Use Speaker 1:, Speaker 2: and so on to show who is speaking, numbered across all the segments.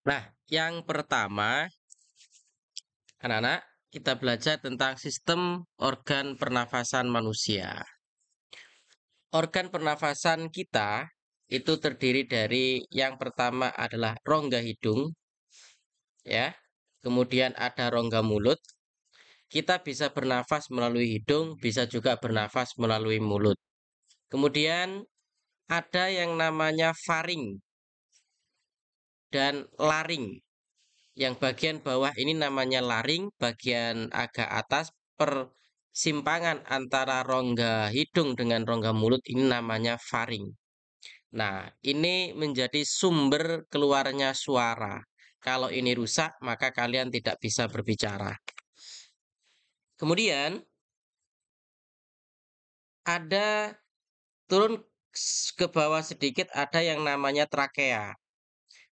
Speaker 1: Nah, yang pertama, anak-anak, kita belajar tentang sistem organ pernafasan manusia. Organ pernafasan kita itu terdiri dari yang pertama adalah rongga hidung, ya. Kemudian ada rongga mulut. Kita bisa bernafas melalui hidung, bisa juga bernafas melalui mulut. Kemudian ada yang namanya faring dan laring. Yang bagian bawah ini namanya laring, bagian agak atas persimpangan antara rongga hidung dengan rongga mulut ini namanya faring. Nah, ini menjadi sumber keluarnya suara. Kalau ini rusak, maka kalian tidak bisa berbicara. Kemudian ada turun ke bawah sedikit ada yang namanya trakea.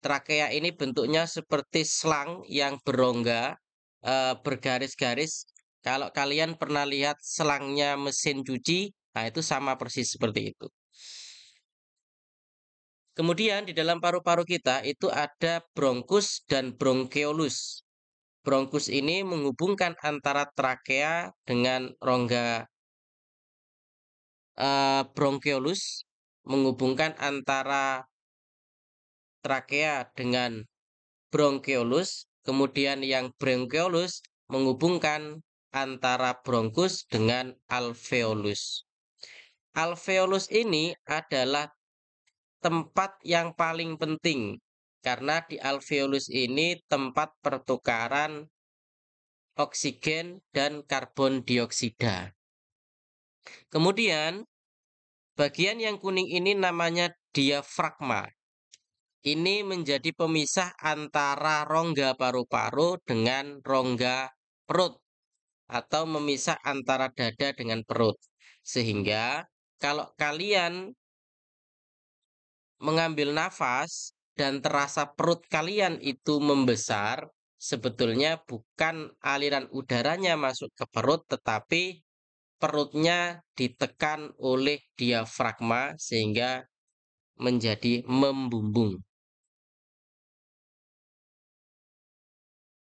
Speaker 1: Trakea ini bentuknya seperti selang yang berongga, bergaris-garis. Kalau kalian pernah lihat selangnya mesin cuci, nah itu sama persis seperti itu. Kemudian di dalam paru-paru kita itu ada bronkus dan bronkeolus. Bronkus ini menghubungkan antara trakea dengan rongga, bronkeolus menghubungkan antara trakea dengan bronkeolus, kemudian yang bronkeolus menghubungkan antara bronkus dengan alveolus. Alveolus ini adalah tempat yang paling penting karena di alveolus ini tempat pertukaran oksigen dan karbon dioksida. Kemudian bagian yang kuning ini namanya diafragma. Ini menjadi pemisah antara rongga paru-paru dengan rongga perut atau memisah antara dada dengan perut. Sehingga kalau kalian mengambil nafas dan terasa perut kalian itu membesar, sebetulnya bukan aliran udaranya masuk ke perut, tetapi perutnya ditekan oleh diafragma sehingga menjadi membumbung.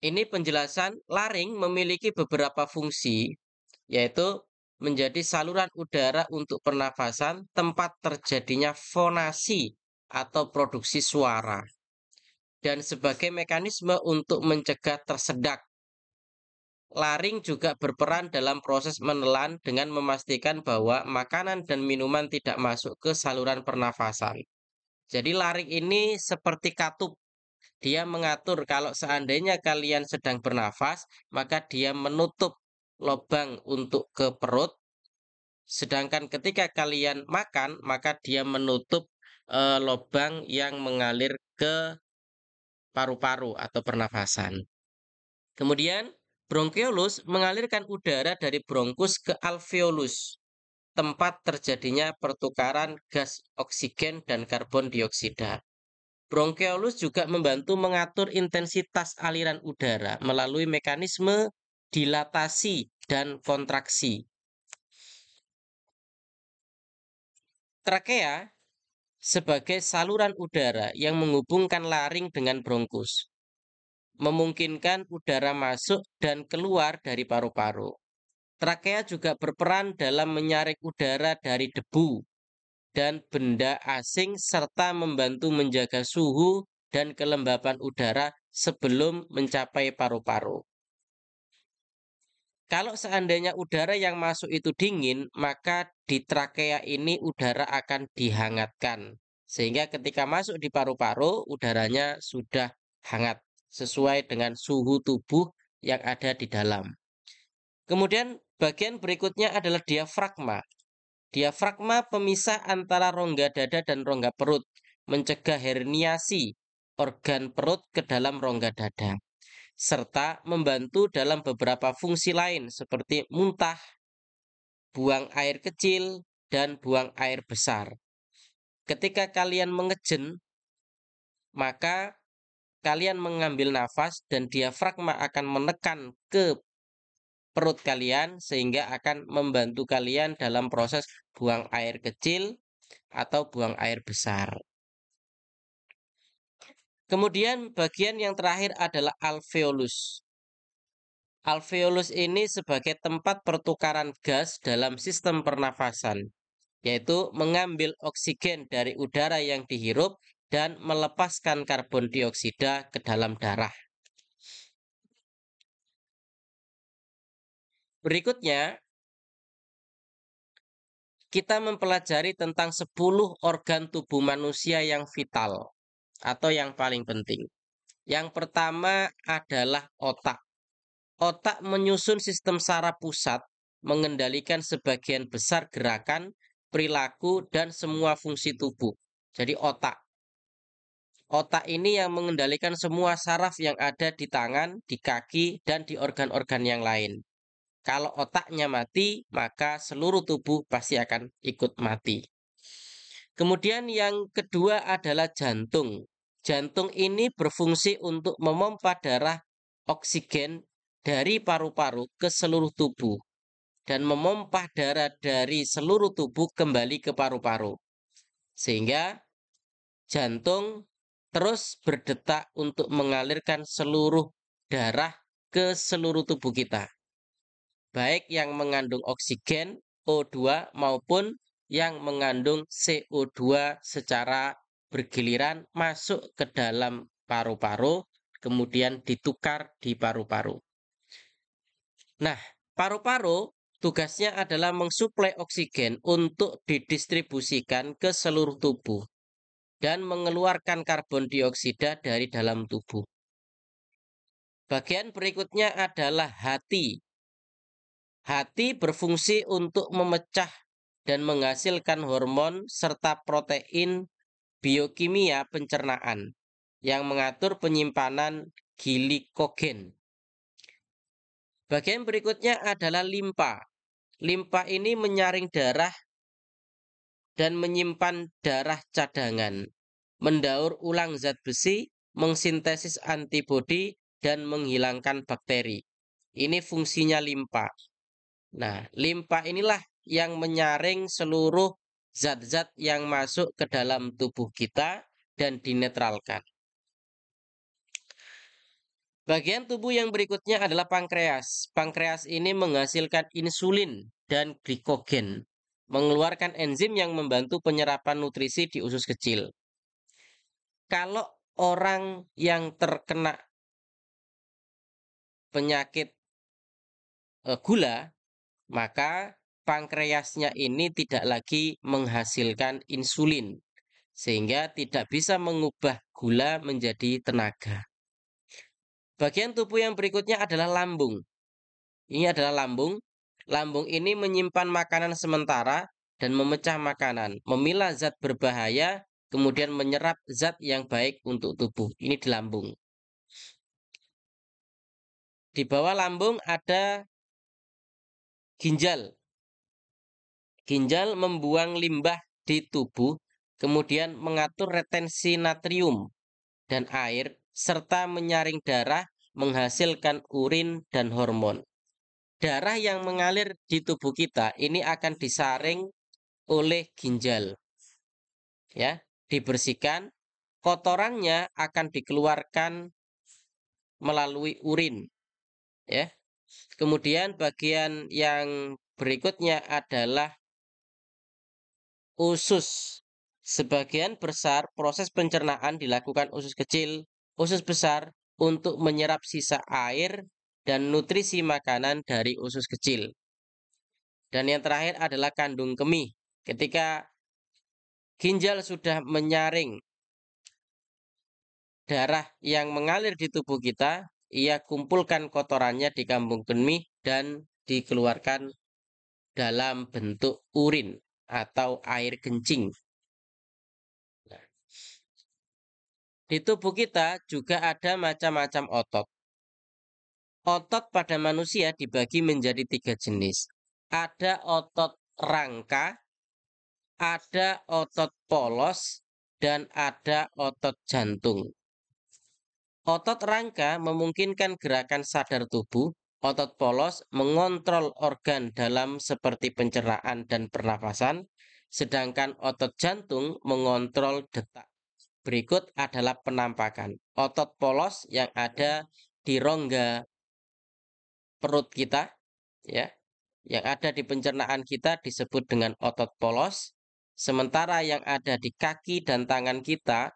Speaker 1: Ini penjelasan laring memiliki beberapa fungsi, yaitu menjadi saluran udara untuk pernafasan, tempat terjadinya fonasi atau produksi suara, dan sebagai mekanisme untuk mencegah tersedak. Laring juga berperan dalam proses menelan dengan memastikan bahwa makanan dan minuman tidak masuk ke saluran pernafasan. Jadi laring ini seperti katup. Dia mengatur kalau seandainya kalian sedang bernafas, maka dia menutup lubang untuk ke perut. Sedangkan ketika kalian makan, maka dia menutup lubang yang mengalir ke paru-paru atau pernafasan. Kemudian bronkeolus mengalirkan udara dari bronkus ke alveolus, tempat terjadinya pertukaran gas oksigen dan karbon dioksida. Bronkeolus juga membantu mengatur intensitas aliran udara melalui mekanisme dilatasi dan kontraksi. Trakea sebagai saluran udara yang menghubungkan laring dengan bronkus, memungkinkan udara masuk dan keluar dari paru-paru. Trakea juga berperan dalam menyaring udara dari debu dan benda asing serta membantu menjaga suhu dan kelembapan udara sebelum mencapai paru-paru. Kalau seandainya udara yang masuk itu dingin, maka di trakea ini udara akan dihangatkan. Sehingga ketika masuk di paru-paru, udaranya sudah hangat sesuai dengan suhu tubuh yang ada di dalam. Kemudian bagian berikutnya adalah diafragma. Diafragma pemisah antara rongga dada dan rongga perut, mencegah herniasi organ perut ke dalam rongga dada, serta membantu dalam beberapa fungsi lain seperti muntah, buang air kecil, dan buang air besar. Ketika kalian mengejen, maka kalian mengambil nafas dan diafragma akan menekan ke perut kalian sehingga akan membantu kalian dalam proses buang air kecil atau buang air besar. Kemudian bagian yang terakhir adalah alveolus. Alveolus ini sebagai tempat pertukaran gas dalam sistem pernafasan, yaitu mengambil oksigen dari udara yang dihirup dan melepaskan karbon dioksida ke dalam darah. Berikutnya, kita mempelajari tentang 10 organ tubuh manusia yang vital atau yang paling penting. Yang pertama adalah otak. Otak menyusun sistem saraf pusat, mengendalikan sebagian besar gerakan, perilaku, dan semua fungsi tubuh. Jadi otak. Otak ini yang mengendalikan semua saraf yang ada di tangan, di kaki, dan di organ-organ yang lain. Kalau otaknya mati, maka seluruh tubuh pasti akan ikut mati. Kemudian yang kedua adalah jantung. Jantung ini berfungsi untuk memompa darah oksigen dari paru-paru ke seluruh tubuh dan memompa darah dari seluruh tubuh kembali ke paru-paru. Sehingga jantung terus berdetak untuk mengalirkan seluruh darah ke seluruh tubuh kita. Baik yang mengandung oksigen O2 maupun yang mengandung CO2 secara bergiliran masuk ke dalam paru-paru, kemudian ditukar di paru-paru. Nah, paru-paru tugasnya adalah mensuplai oksigen untuk didistribusikan ke seluruh tubuh dan mengeluarkan karbon dioksida dari dalam tubuh. Bagian berikutnya adalah hati. Hati berfungsi untuk memecah dan menghasilkan hormon serta protein biokimia pencernaan yang mengatur penyimpanan glikogen. Bagian berikutnya adalah limpa. Limpa ini menyaring darah dan menyimpan darah cadangan, mendaur ulang zat besi, mengsintesis antibodi, dan menghilangkan bakteri. Ini fungsinya limpa. Nah, limpa inilah yang menyaring seluruh zat-zat yang masuk ke dalam tubuh kita dan dinetralkan. Bagian tubuh yang berikutnya adalah pankreas. Pankreas ini menghasilkan insulin dan glikogen, mengeluarkan enzim yang membantu penyerapan nutrisi di usus kecil. Kalau orang yang terkena penyakit gula, maka pankreasnya ini tidak lagi menghasilkan insulin, sehingga tidak bisa mengubah gula menjadi tenaga. Bagian tubuh yang berikutnya adalah lambung. Ini adalah lambung. Lambung ini menyimpan makanan sementara dan memecah makanan, memilah zat berbahaya, kemudian menyerap zat yang baik untuk tubuh. Ini di lambung. Di bawah lambung ada ginjal. Ginjal membuang limbah di tubuh, kemudian mengatur retensi natrium dan air, serta menyaring darah, menghasilkan urin dan hormon. Darah yang mengalir di tubuh kita ini akan disaring oleh ginjal. Ya, dibersihkan, kotorannya akan dikeluarkan melalui urin. Ya. Kemudian bagian yang berikutnya adalah usus. Sebagian besar proses pencernaan dilakukan usus kecil, usus besar untuk menyerap sisa air dan nutrisi makanan dari usus kecil. Dan yang terakhir adalah kandung kemih. Ketika ginjal sudah menyaring darah yang mengalir di tubuh kita, ia kumpulkan kotorannya di kandung kemih dan dikeluarkan dalam bentuk urin atau air kencing. Di tubuh kita juga ada macam-macam otot. Otot pada manusia dibagi menjadi 3 jenis. Ada otot rangka, ada otot polos, dan ada otot jantung. Otot rangka memungkinkan gerakan sadar tubuh. Otot polos mengontrol organ dalam seperti pencernaan dan pernafasan, sedangkan otot jantung mengontrol detak. berikut adalah penampakan. Otot polos yang ada di rongga perut kita, ya, yang ada di pencernaan kita disebut dengan otot polos, sementara yang ada di kaki dan tangan kita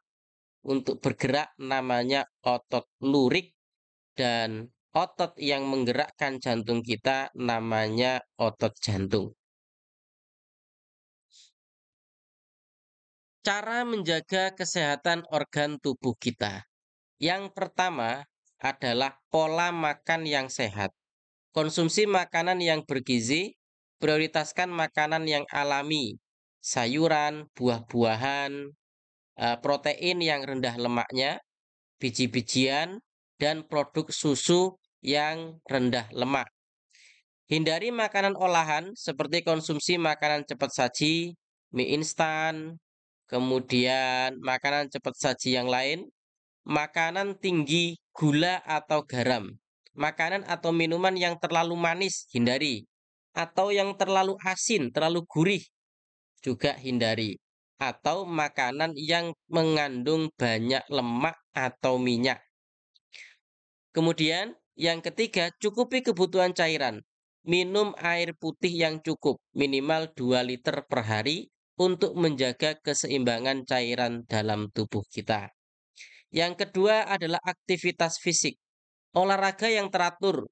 Speaker 1: untuk bergerak namanya otot lurik, dan otot yang menggerakkan jantung kita namanya otot jantung. Cara menjaga kesehatan organ tubuh kita. Yang pertama adalah pola makan yang sehat. Konsumsi makanan yang bergizi, prioritaskan makanan yang alami, sayuran, buah-buahan, protein yang rendah lemaknya, biji-bijian, dan produk susu yang rendah lemak. Hindari makanan olahan seperti konsumsi makanan cepat saji, mie instan, kemudian makanan cepat saji yang lain, makanan tinggi gula atau garam, makanan atau minuman yang terlalu manis, hindari. Atau yang terlalu asin, terlalu gurih, juga hindari. Atau makanan yang mengandung banyak lemak atau minyak. Kemudian, yang ketiga, cukupi kebutuhan cairan. Minum air putih yang cukup, minimal 2 liter per hari untuk menjaga keseimbangan cairan dalam tubuh kita. Yang kedua adalah aktivitas fisik. Olahraga yang teratur,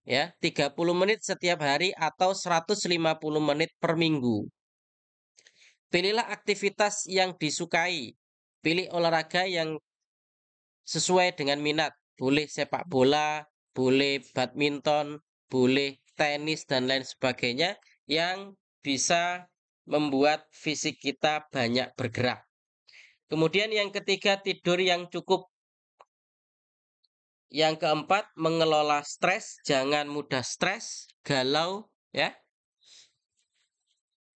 Speaker 1: ya, 30 menit setiap hari atau 150 menit per minggu. Pilihlah aktivitas yang disukai. Pilih olahraga yang sesuai dengan minat. Boleh sepak bola, boleh badminton, boleh tenis, dan lain sebagainya yang bisa membuat fisik kita banyak bergerak. Kemudian yang ketiga, tidur yang cukup. Yang keempat, mengelola stres, jangan mudah stres, galau, ya.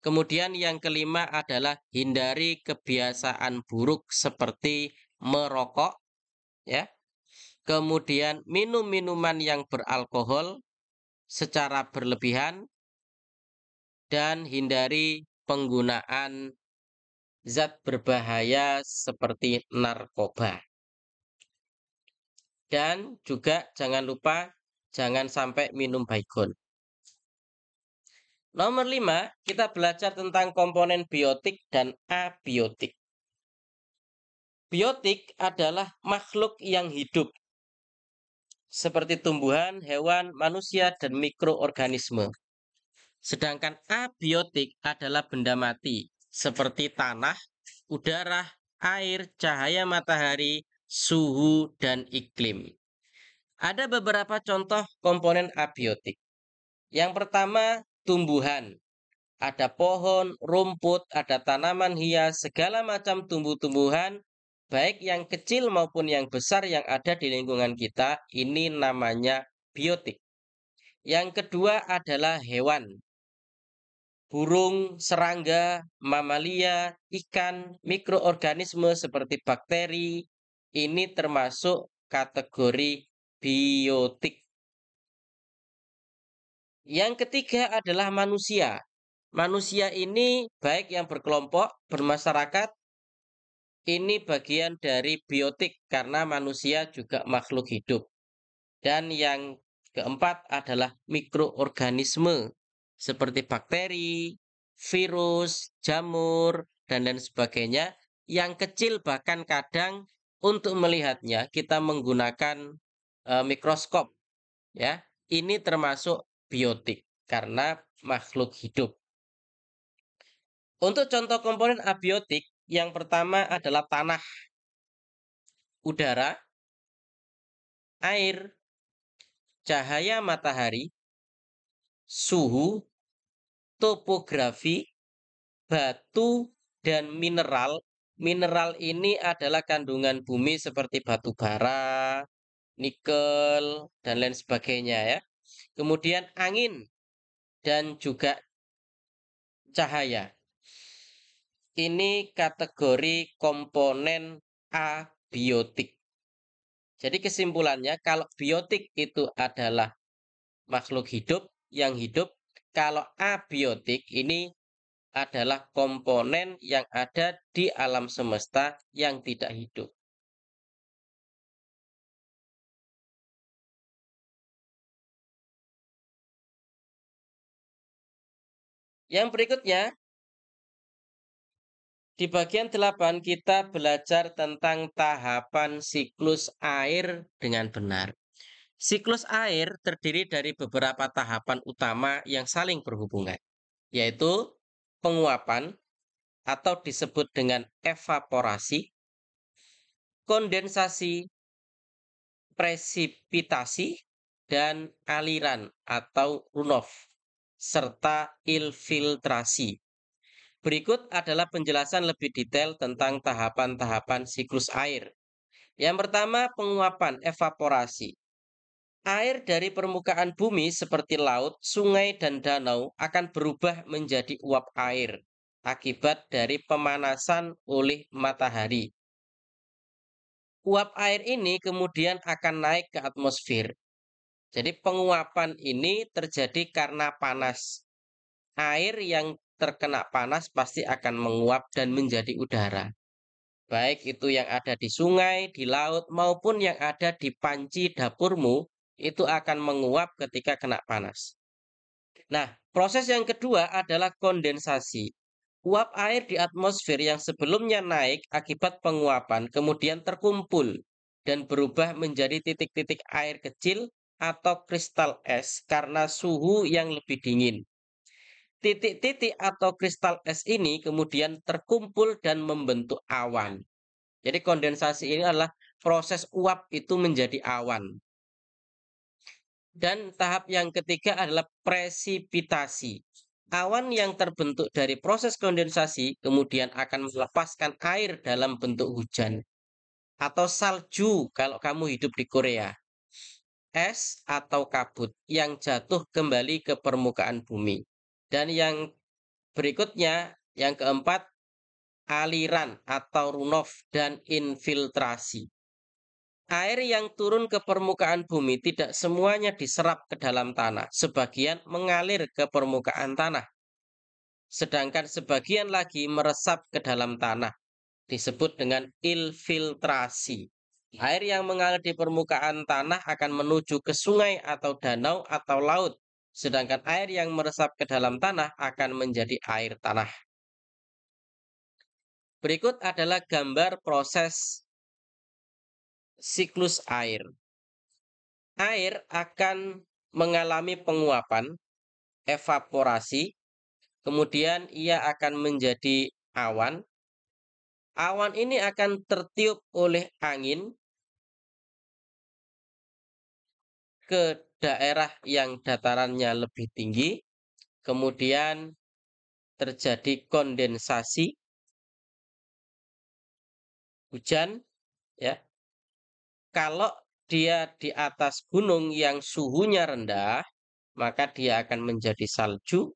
Speaker 1: Kemudian yang kelima adalah hindari kebiasaan buruk seperti merokok, ya. Kemudian minum minuman yang beralkohol secara berlebihan, dan hindari penggunaan zat berbahaya seperti narkoba. Dan juga jangan lupa jangan sampai minum baygon. Nomor 5, kita belajar tentang komponen biotik dan abiotik. Biotik adalah makhluk yang hidup, seperti tumbuhan, hewan, manusia, dan mikroorganisme. Sedangkan abiotik adalah benda mati, seperti tanah, udara, air, cahaya matahari, suhu, dan iklim. Ada beberapa contoh komponen abiotik. Yang pertama, tumbuhan. Ada pohon, rumput, ada tanaman hias, segala macam tumbuh-tumbuhan, baik yang kecil maupun yang besar yang ada di lingkungan kita, ini namanya biotik. Yang kedua adalah hewan. Burung, serangga, mamalia, ikan, mikroorganisme seperti bakteri, ini termasuk kategori biotik. Yang ketiga adalah manusia. Manusia ini baik yang berkelompok, bermasyarakat, ini bagian dari biotik karena manusia juga makhluk hidup. Dan yang keempat adalah mikroorganisme seperti bakteri, virus, jamur, dan lain sebagainya. Yang kecil bahkan kadang untuk melihatnya kita menggunakan mikroskop, ya. Ini termasuk biotik karena makhluk hidup. Untuk contoh komponen abiotik, yang pertama adalah tanah, udara, air, cahaya matahari, suhu, topografi, batu, dan mineral. Mineral ini adalah kandungan bumi seperti batu bara, nikel, dan lain sebagainya, ya. Kemudian angin dan juga cahaya. Ini kategori komponen abiotik. Jadi kesimpulannya, kalau biotik itu adalah makhluk hidup yang hidup, kalau abiotik ini adalah komponen yang ada di alam semesta yang tidak hidup. Yang berikutnya, di bagian 8 kita belajar tentang tahapan siklus air dengan benar. Siklus air terdiri dari beberapa tahapan utama yang saling berhubungan, yaitu penguapan atau disebut dengan evaporasi, kondensasi, presipitasi, dan aliran atau runoff, serta infiltrasi. Berikut adalah penjelasan lebih detail tentang tahapan-tahapan siklus air. Yang pertama, penguapan evaporasi. Air dari permukaan bumi seperti laut, sungai, dan danau akan berubah menjadi uap air akibat dari pemanasan oleh matahari. Uap air ini kemudian akan naik ke atmosfer. Jadi penguapan ini terjadi karena panas. Air yang terkena panas pasti akan menguap dan menjadi udara. Baik itu yang ada di sungai, di laut, maupun yang ada di panci dapurmu, itu akan menguap ketika kena panas. Nah, proses yang kedua adalah kondensasi. Uap air di atmosfer yang sebelumnya naik akibat penguapan kemudian terkumpul dan berubah menjadi titik-titik air kecil atau kristal es karena suhu yang lebih dingin. Titik-titik atau kristal es ini kemudian terkumpul dan membentuk awan. Jadi kondensasi ini adalah proses uap itu menjadi awan. Dan tahap yang ketiga adalah presipitasi. Awan yang terbentuk dari proses kondensasi kemudian akan melepaskan air dalam bentuk hujan atau salju kalau kamu hidup di Korea. Es atau kabut yang jatuh kembali ke permukaan bumi. Dan yang berikutnya, yang keempat, aliran atau runoff dan infiltrasi. Air yang turun ke permukaan bumi tidak semuanya diserap ke dalam tanah, sebagian mengalir ke permukaan tanah, sedangkan sebagian lagi meresap ke dalam tanah, disebut dengan infiltrasi. Air yang mengalir di permukaan tanah akan menuju ke sungai atau danau atau laut, sedangkan air yang meresap ke dalam tanah akan menjadi air tanah. Berikut adalah gambar proses siklus air. Air akan mengalami penguapan, evaporasi, kemudian ia akan menjadi awan. Awan ini akan tertiup oleh angin ke daerah yang datarannya lebih tinggi, kemudian terjadi kondensasi, hujan, ya. Kalau dia di atas gunung yang suhunya rendah, maka dia akan menjadi salju.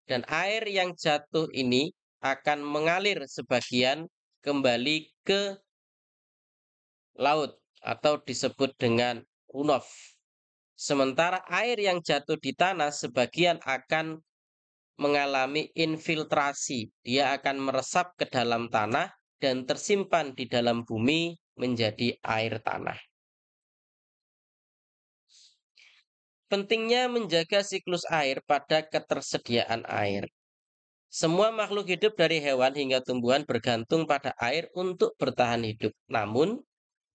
Speaker 1: Dan air yang jatuh ini akan mengalir sebagian kembali ke laut atau disebut dengan runoff. Sementara air yang jatuh di tanah sebagian akan mengalami infiltrasi. Dia akan meresap ke dalam tanah dan tersimpan di dalam bumi menjadi air tanah. Pentingnya menjaga siklus air pada ketersediaan air. Semua makhluk hidup dari hewan hingga tumbuhan bergantung pada air untuk bertahan hidup. Namun,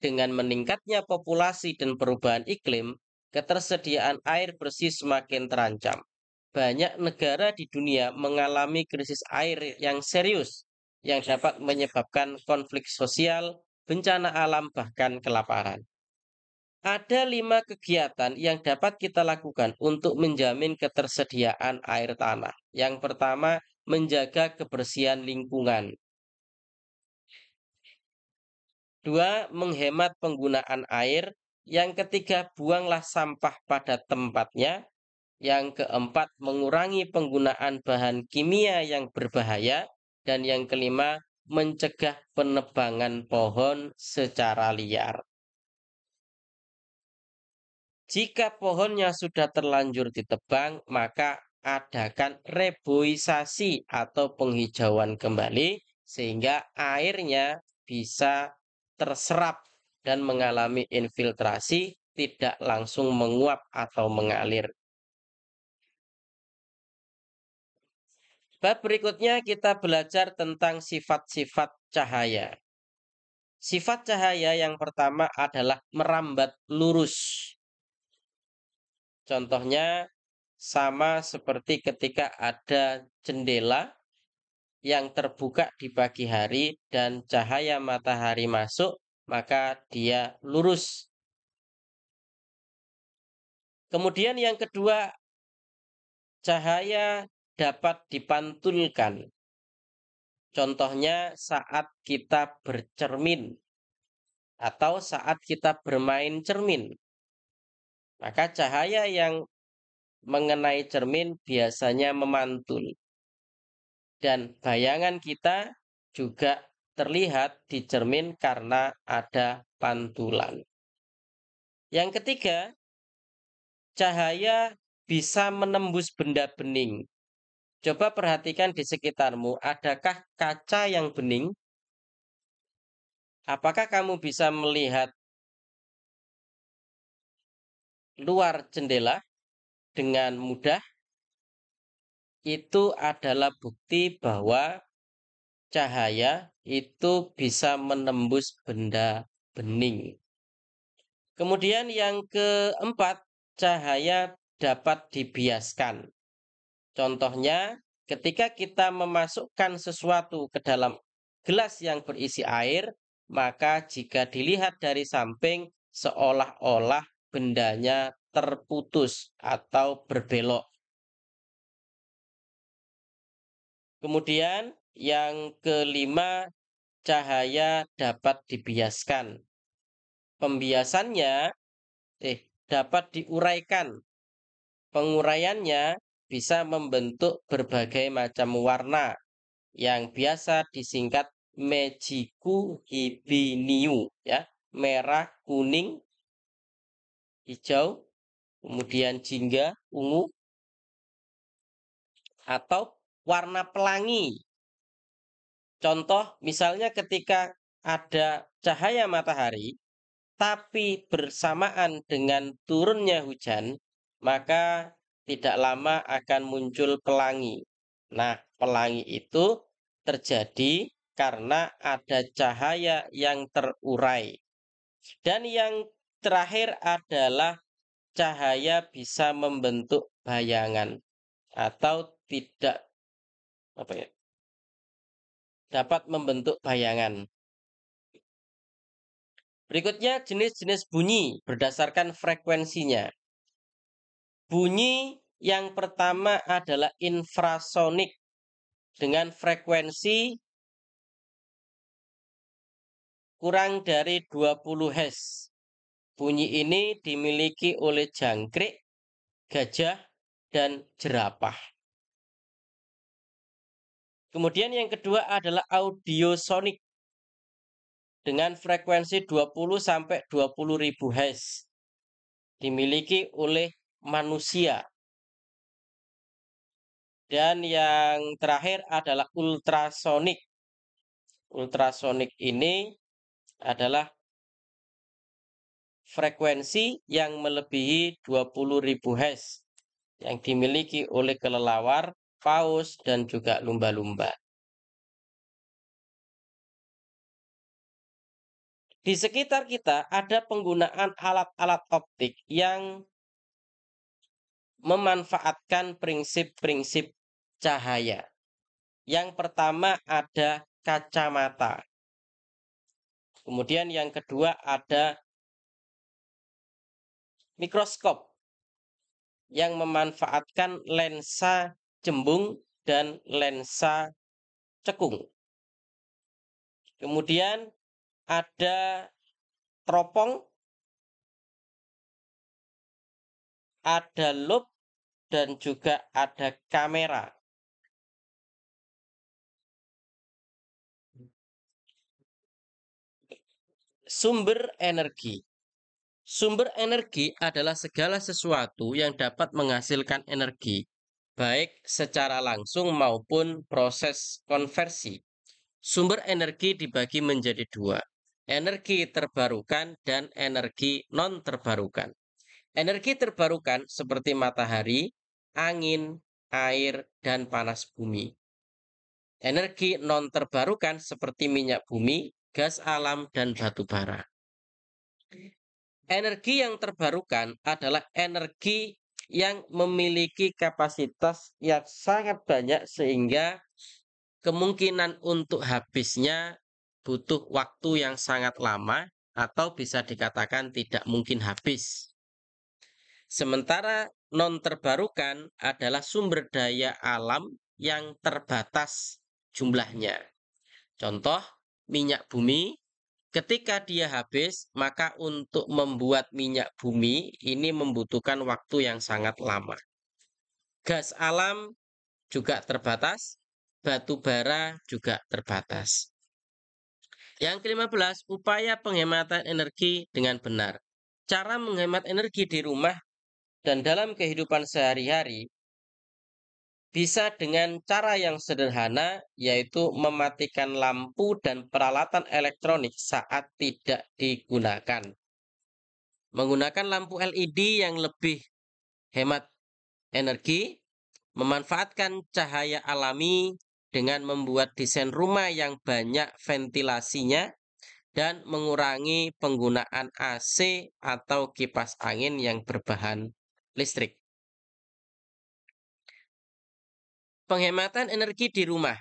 Speaker 1: dengan meningkatnya populasi dan perubahan iklim, ketersediaan air bersih semakin terancam. Banyak negara di dunia mengalami krisis air yang serius, yang dapat menyebabkan konflik sosial, bencana alam, bahkan kelaparan. Ada 5 kegiatan yang dapat kita lakukan untuk menjamin ketersediaan air tanah. Yang pertama, menjaga kebersihan lingkungan. 2, menghemat penggunaan air. Yang ketiga, buanglah sampah pada tempatnya. Yang keempat, mengurangi penggunaan bahan kimia yang berbahaya. Dan yang kelima, mencegah penebangan pohon secara liar. Jika pohonnya sudah terlanjur ditebang, maka adakan reboisasi atau penghijauan kembali sehingga airnya bisa terserap dan mengalami infiltrasi, tidak langsung menguap atau mengalir. Bab berikutnya kita belajar tentang sifat-sifat cahaya. Sifat cahaya yang pertama adalah merambat lurus. Contohnya sama seperti ketika ada jendela yang terbuka di pagi hari dan cahaya matahari masuk, maka dia lurus. Kemudian yang kedua, cahaya dapat dipantulkan. Contohnya saat kita bercermin atau saat kita bermain cermin. Maka cahaya yang mengenai cermin biasanya memantul. Dan bayangan kita juga terlihat di cermin karena ada pantulan. Yang ketiga, cahaya bisa menembus benda bening. Coba perhatikan di sekitarmu, adakah kaca yang bening? Apakah kamu bisa melihat luar jendela dengan mudah? Itu adalah bukti bahwa cahaya itu bisa menembus benda bening. Kemudian yang keempat, cahaya dapat dibiaskan. Contohnya, ketika kita memasukkan sesuatu ke dalam gelas yang berisi air, maka jika dilihat dari samping, seolah-olah bendanya terputus atau berbelok. Kemudian yang kelima, cahaya dapat dibiaskan. Pembiasannya dapat diuraikan. Penguraiannya bisa membentuk berbagai macam warna yang biasa disingkat Mejiku Hibiniu, ya, merah, kuning, hijau, kemudian jingga, ungu, atau warna pelangi. Contoh, misalnya ketika ada cahaya matahari, tapi bersamaan dengan turunnya hujan, maka tidak lama akan muncul pelangi. Nah, pelangi itu terjadi karena ada cahaya yang terurai. Dan yang terakhir adalah cahaya bisa membentuk bayangan atau tidak dapat membentuk bayangan. Berikutnya jenis-jenis bunyi berdasarkan frekuensinya. Bunyi yang pertama adalah infrasonik dengan frekuensi kurang dari 20 Hz. Bunyi ini dimiliki oleh jangkrik, gajah, dan jerapah. Kemudian yang kedua adalah audiosonik dengan frekuensi 20 sampai 20.000 Hz. Dimiliki oleh manusia. Dan yang terakhir adalah ultrasonik. Ultrasonik ini adalah frekuensi yang melebihi 20.000 Hz yang dimiliki oleh kelelawar, paus, dan juga lumba-lumba. Di sekitar kita ada penggunaan alat-alat optik yang memanfaatkan prinsip-prinsip cahaya. Yang pertama ada kacamata. Kemudian yang kedua ada mikroskop yang memanfaatkan lensa cembung dan lensa cekung. Kemudian ada teropong, ada loop, dan juga ada kamera. Sumber energi. Sumber energi adalah segala sesuatu yang dapat menghasilkan energi. baik secara langsung maupun proses konversi. Sumber energi dibagi menjadi dua, energi terbarukan dan energi non-terbarukan. Energi terbarukan seperti matahari, angin, air, dan panas bumi. Energi non-terbarukan seperti minyak bumi, gas alam, dan batu bara. Energi yang terbarukan adalah energi yang memiliki kapasitas yang sangat banyak sehingga kemungkinan untuk habisnya butuh waktu yang sangat lama atau bisa dikatakan tidak mungkin habis. Sementara non terbarukan adalah sumber daya alam yang terbatas jumlahnya. Contoh, minyak bumi. Ketika dia habis, maka untuk membuat minyak bumi ini membutuhkan waktu yang sangat lama. Gas alam juga terbatas, batu bara juga terbatas. Yang ke-15, upaya penghematan energi dengan benar. Cara menghemat energi di rumah dan dalam kehidupan sehari-hari bisa dengan cara yang sederhana, yaitu mematikan lampu dan peralatan elektronik saat tidak digunakan. Menggunakan lampu LED yang lebih hemat energi, memanfaatkan cahaya alami dengan membuat desain rumah yang banyak ventilasinya, dan mengurangi penggunaan AC atau kipas angin yang berbahan listrik. Penghematan energi di rumah.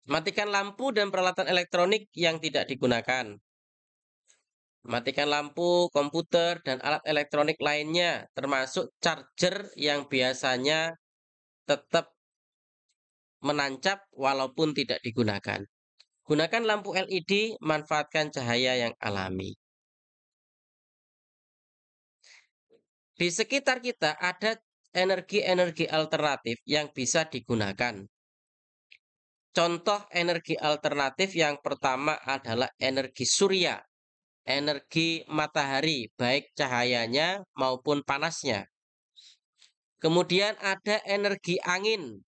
Speaker 1: Matikan lampu dan peralatan elektronik yang tidak digunakan. Matikan lampu, komputer, dan alat elektronik lainnya, termasuk charger yang biasanya tetap menancap walaupun tidak digunakan. Gunakan lampu LED, manfaatkan cahaya yang alami. Di sekitar kita ada energi-energi alternatif yang bisa digunakan. Contoh energi alternatif yang pertama adalah energi surya, energi matahari, baik cahayanya maupun panasnya. Kemudian ada energi angin.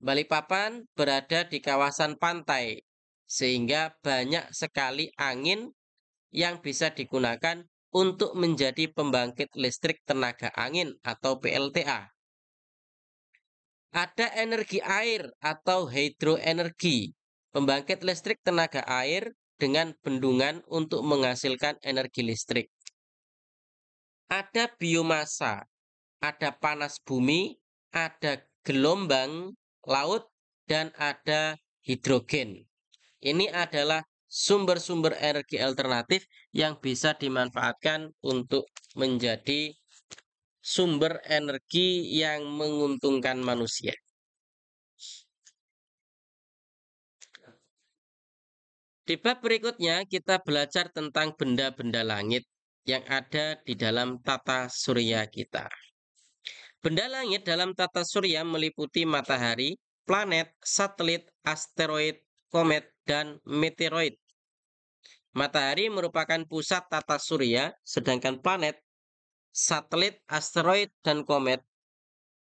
Speaker 1: Balikpapan berada di kawasan pantai, sehingga banyak sekali angin yang bisa digunakan untuk menjadi pembangkit listrik tenaga angin atau PLTA. Ada energi air atau hidroenergi, pembangkit listrik tenaga air dengan bendungan untuk menghasilkan energi listrik. Ada biomasa, ada panas bumi, ada gelombang laut, dan ada hidrogen. Ini adalah sumber-sumber energi alternatif yang bisa dimanfaatkan untuk menjadi sumber energi yang menguntungkan manusia. Di bab berikutnya kita belajar tentang benda-benda langit yang ada di dalam tata surya kita. Benda langit dalam tata surya meliputi matahari, planet, satelit, asteroid, komet, dan meteoroid. Matahari merupakan pusat tata surya, sedangkan planet, satelit, asteroid, dan komet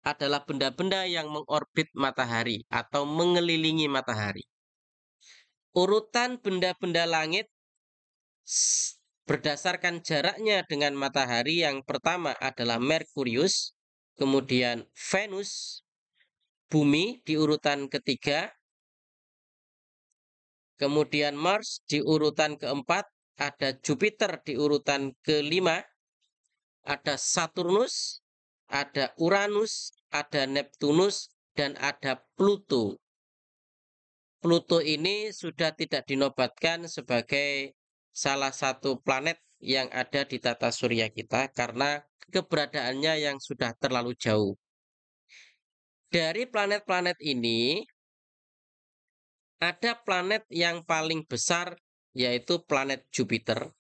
Speaker 1: adalah benda-benda yang mengorbit matahari atau mengelilingi matahari. Urutan benda-benda langit berdasarkan jaraknya dengan matahari, yang pertama adalah Merkurius, kemudian Venus, Bumi di urutan ketiga, kemudian Mars di urutan keempat, ada Jupiter di urutan kelima, ada Saturnus, ada Uranus, ada Neptunus, dan ada Pluto. Pluto ini sudah tidak dinobatkan sebagai salah satu planet yang ada di tata surya kita karena keberadaannya yang sudah terlalu jauh. Dari planet-planet ini, ada planet yang paling besar, yaitu planet Jupiter.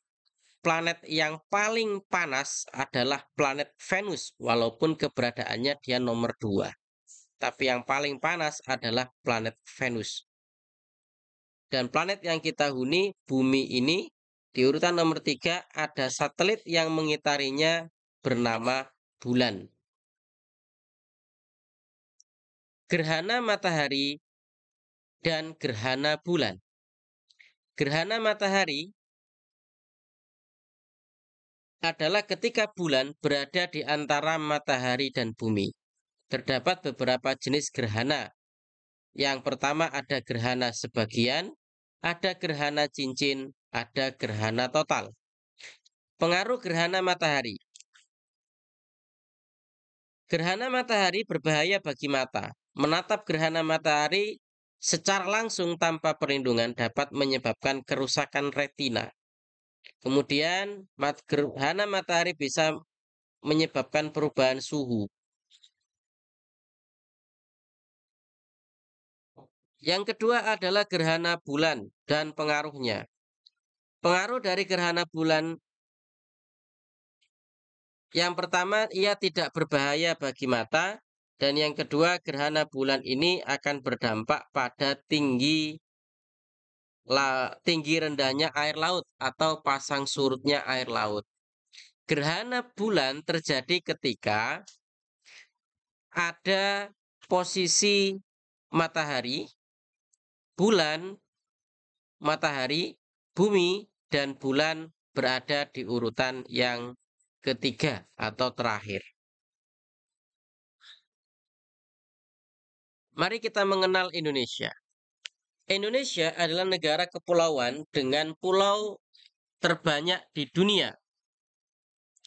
Speaker 1: Planet yang paling panas adalah planet Venus, walaupun keberadaannya dia nomor 2. Tapi yang paling panas adalah planet Venus. Dan planet yang kita huni, Bumi ini, di urutan nomor 3 ada satelit yang mengitarinya bernama Bulan. gerhana matahari dan gerhana bulan. Gerhana matahari adalah ketika bulan berada di antara matahari dan bumi. Terdapat beberapa jenis gerhana. Yang pertama ada gerhana sebagian, ada gerhana cincin, ada gerhana total. Pengaruh gerhana matahari. Gerhana matahari berbahaya bagi mata. Menatap gerhana matahari secara langsung tanpa perlindungan dapat menyebabkan kerusakan retina. Kemudian, gerhana matahari bisa menyebabkan perubahan suhu. Yang kedua adalah gerhana bulan dan pengaruhnya. Pengaruh dari gerhana bulan yang pertama, ia tidak berbahaya bagi mata. Dan yang kedua, gerhana bulan ini akan berdampak pada tinggi rendahnya air laut atau pasang surutnya air laut. Gerhana bulan terjadi ketika ada posisi matahari, bulan, matahari, bumi, dan bulan berada di urutan yang ketiga atau terakhir. Mari kita mengenal Indonesia. Indonesia adalah negara kepulauan dengan pulau terbanyak di dunia.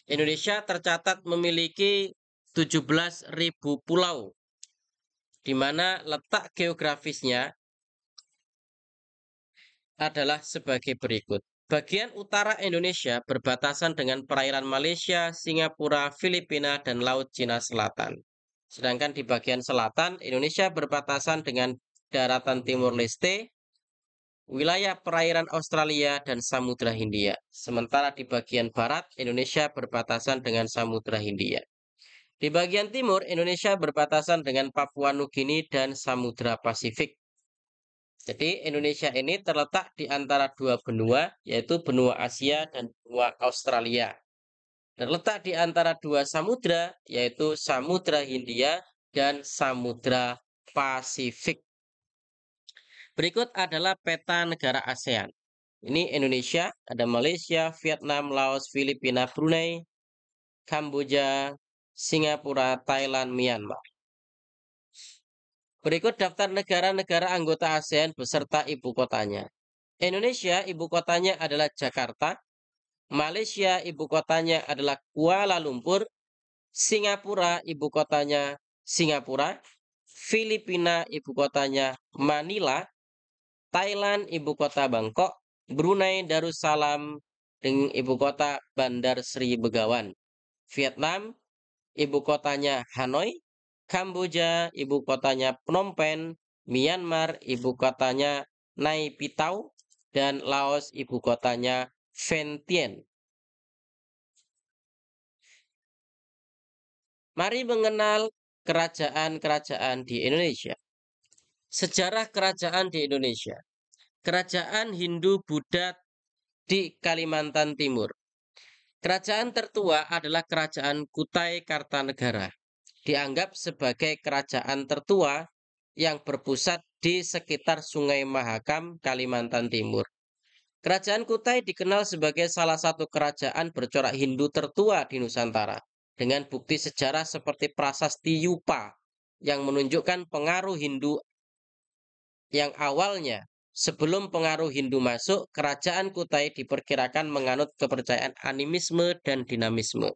Speaker 1: Indonesia tercatat memiliki 17.000 pulau, di mana letak geografisnya adalah sebagai berikut. Bagian utara Indonesia berbatasan dengan perairan Malaysia, Singapura, Filipina, dan Laut Cina Selatan. Sedangkan di bagian selatan, Indonesia berbatasan dengan daratan Timur Leste, wilayah perairan Australia, dan Samudra Hindia. Sementara di bagian barat, Indonesia berbatasan dengan Samudra Hindia. Di bagian timur, Indonesia berbatasan dengan Papua Nugini dan Samudra Pasifik. Jadi Indonesia ini terletak di antara dua benua, yaitu benua Asia dan benua Australia. Terletak di antara dua samudra, yaitu Samudra Hindia dan Samudra Pasifik. Berikut adalah peta negara ASEAN. Ini Indonesia, ada Malaysia, Vietnam, Laos, Filipina, Brunei, Kamboja, Singapura, Thailand, Myanmar. Berikut daftar negara-negara anggota ASEAN beserta ibu kotanya. Indonesia, ibu kotanya adalah Jakarta. Malaysia, ibu kotanya adalah Kuala Lumpur. Singapura, ibu kotanya Singapura. Filipina, ibu kotanya Manila. Thailand, ibu kota Bangkok. Brunei Darussalam dengan ibu kota Bandar Sri Begawan. Vietnam, ibu kotanya Hanoi. Kamboja, ibu kotanya Phnom Penh. Myanmar, ibu kotanya Nay Pyi dan Laos, ibu kotanya Vientiane. Mari mengenal kerajaan-kerajaan di Indonesia. Sejarah kerajaan di Indonesia. Kerajaan Hindu-Buddha di Kalimantan Timur. Kerajaan tertua adalah Kerajaan Kutai Kartanegara. Dianggap sebagai kerajaan tertua yang berpusat di sekitar Sungai Mahakam, Kalimantan Timur. Kerajaan Kutai dikenal sebagai salah satu kerajaan bercorak Hindu tertua di Nusantara, dengan bukti sejarah seperti prasasti Yupa yang menunjukkan pengaruh Hindu yang awalnya sebelum pengaruh Hindu masuk, kerajaan Kutai diperkirakan menganut kepercayaan animisme dan dinamisme,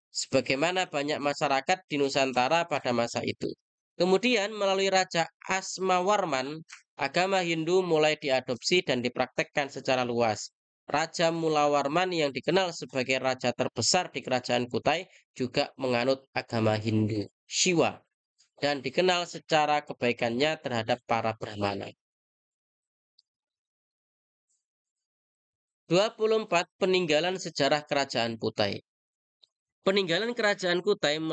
Speaker 1: sebagaimana banyak masyarakat di Nusantara pada masa itu. Kemudian melalui Raja Asmawarman, agama Hindu mulai diadopsi dan dipraktekkan secara luas. Raja Mulawarman yang dikenal sebagai raja terbesar di kerajaan Kutai juga menganut agama Hindu, Shiva, dan dikenal secara kebaikannya terhadap para Brahmana. 24 peninggalan sejarah kerajaan Kutai. Peninggalan kerajaan Kutai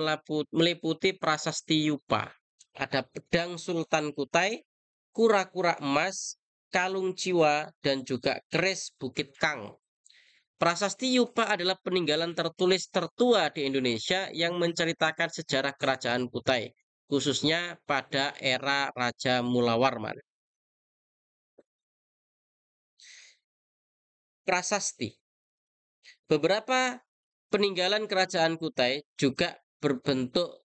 Speaker 1: meliputi prasasti Yupa. Ada pedang Sultan Kutai, kura-kura emas, kalung jiwa, dan juga keris Bukit Kang. Prasasti Yupa adalah peninggalan tertulis tertua di Indonesia yang menceritakan sejarah kerajaan Kutai. khususnya pada era Raja Mulawarman. Prasasti. Beberapa peninggalan kerajaan Kutai juga berbentuk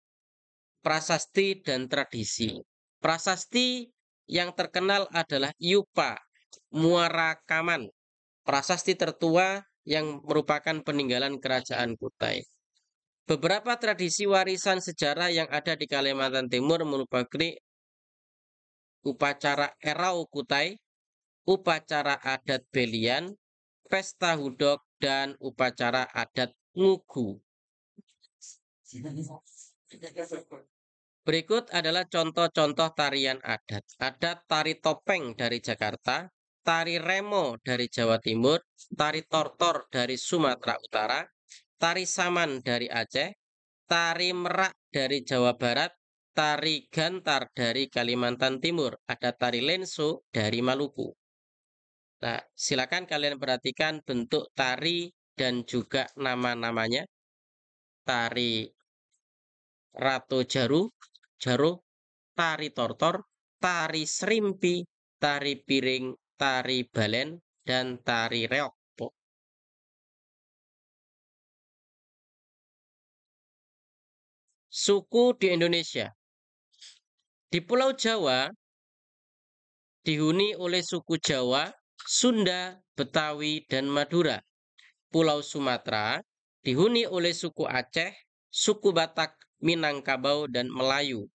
Speaker 1: prasasti dan tradisi. Prasasti yang terkenal adalah Yupa Muara Kaman, prasasti tertua yang merupakan peninggalan kerajaan Kutai. Beberapa tradisi warisan sejarah yang ada di Kalimantan Timur merupakan upacara Erau Kutai, upacara adat Belian, pesta hudok, dan upacara adat Ngugu. Berikut adalah contoh-contoh tarian adat. Ada tari topeng dari Jakarta, tari remo dari Jawa Timur, tari tortor dari Sumatera Utara, tari saman dari Aceh, tari merak dari Jawa Barat, tari gantar dari Kalimantan Timur, ada tari lenso dari Maluku. Nah, silakan kalian perhatikan bentuk tari dan juga nama-namanya. Tari Rato Jaro, tari tortor, tari serimpi, tari piring, tari balen, dan tari reok. Suku di Indonesia. Di Pulau Jawa dihuni oleh suku Jawa, Sunda, Betawi, dan Madura. Pulau Sumatera dihuni oleh suku Aceh, suku Batak, Minangkabau, dan Melayu.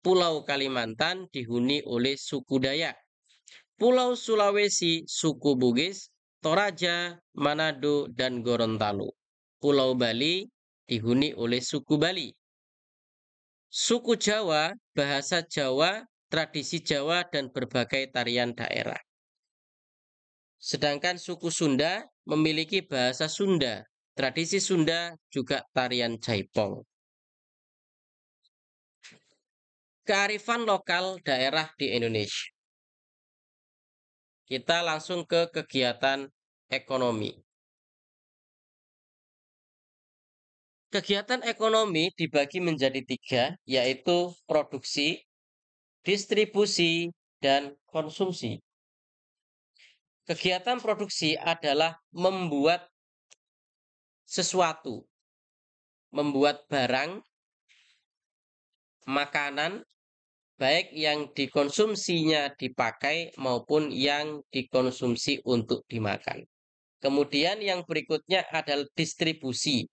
Speaker 1: Pulau Kalimantan dihuni oleh suku Dayak. Pulau Sulawesi, suku Bugis, Toraja, Manado, dan Gorontalo. Pulau Bali dihuni oleh suku Bali. Suku Jawa, bahasa Jawa, tradisi Jawa, dan berbagai tarian daerah. Sedangkan suku Sunda memiliki bahasa Sunda, tradisi Sunda, juga tarian Jaipong. Kearifan lokal daerah di Indonesia. Kita langsung ke kegiatan ekonomi. Kegiatan ekonomi dibagi menjadi 3, yaitu produksi, distribusi, dan konsumsi. Kegiatan produksi adalah membuat sesuatu, membuat barang, makanan, baik yang dikonsumsinya dipakai maupun yang dikonsumsi untuk dimakan. Kemudian yang berikutnya adalah distribusi.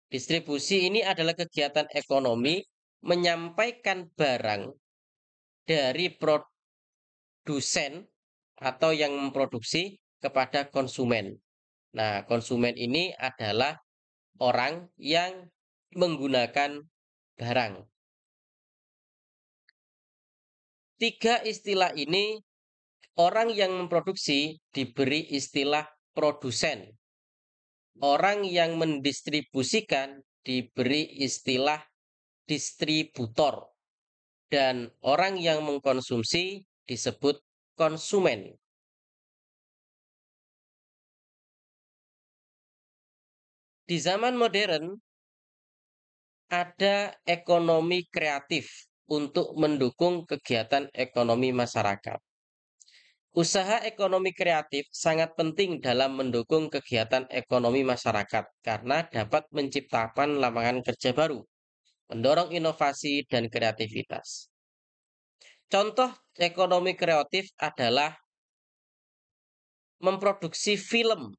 Speaker 1: Distribusi ini adalah kegiatan ekonomi menyampaikan barang dari produsen atau yang memproduksi kepada konsumen. Nah, konsumen ini adalah orang yang menggunakan barang. 3 istilah ini, orang yang memproduksi diberi istilah produsen. Orang yang mendistribusikan diberi istilah distributor. Dan orang yang mengkonsumsi disebut konsumen. Di zaman modern, ada ekonomi kreatif untuk mendukung kegiatan ekonomi masyarakat. Usaha ekonomi kreatif sangat penting dalam mendukung kegiatan ekonomi masyarakat karena dapat menciptakan lapangan kerja baru, mendorong inovasi dan kreativitas. Contoh ekonomi kreatif adalah memproduksi film.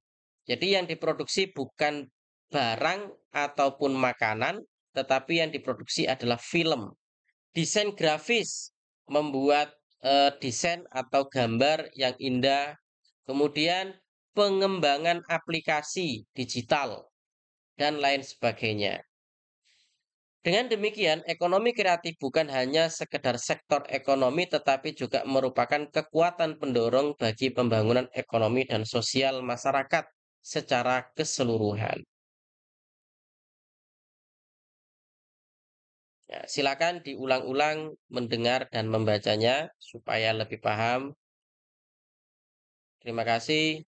Speaker 1: Jadi yang diproduksi bukan barang ataupun makanan, tetapi yang diproduksi adalah film. Desain grafis, membuat desain atau gambar yang indah. Kemudian pengembangan aplikasi digital dan lain sebagainya. Dengan demikian, ekonomi kreatif bukan hanya sekedar sektor ekonomi, tetapi juga merupakan kekuatan pendorong bagi pembangunan ekonomi dan sosial masyarakat secara keseluruhan. Ya, silakan diulang-ulang mendengar dan membacanya supaya lebih paham. Terima kasih.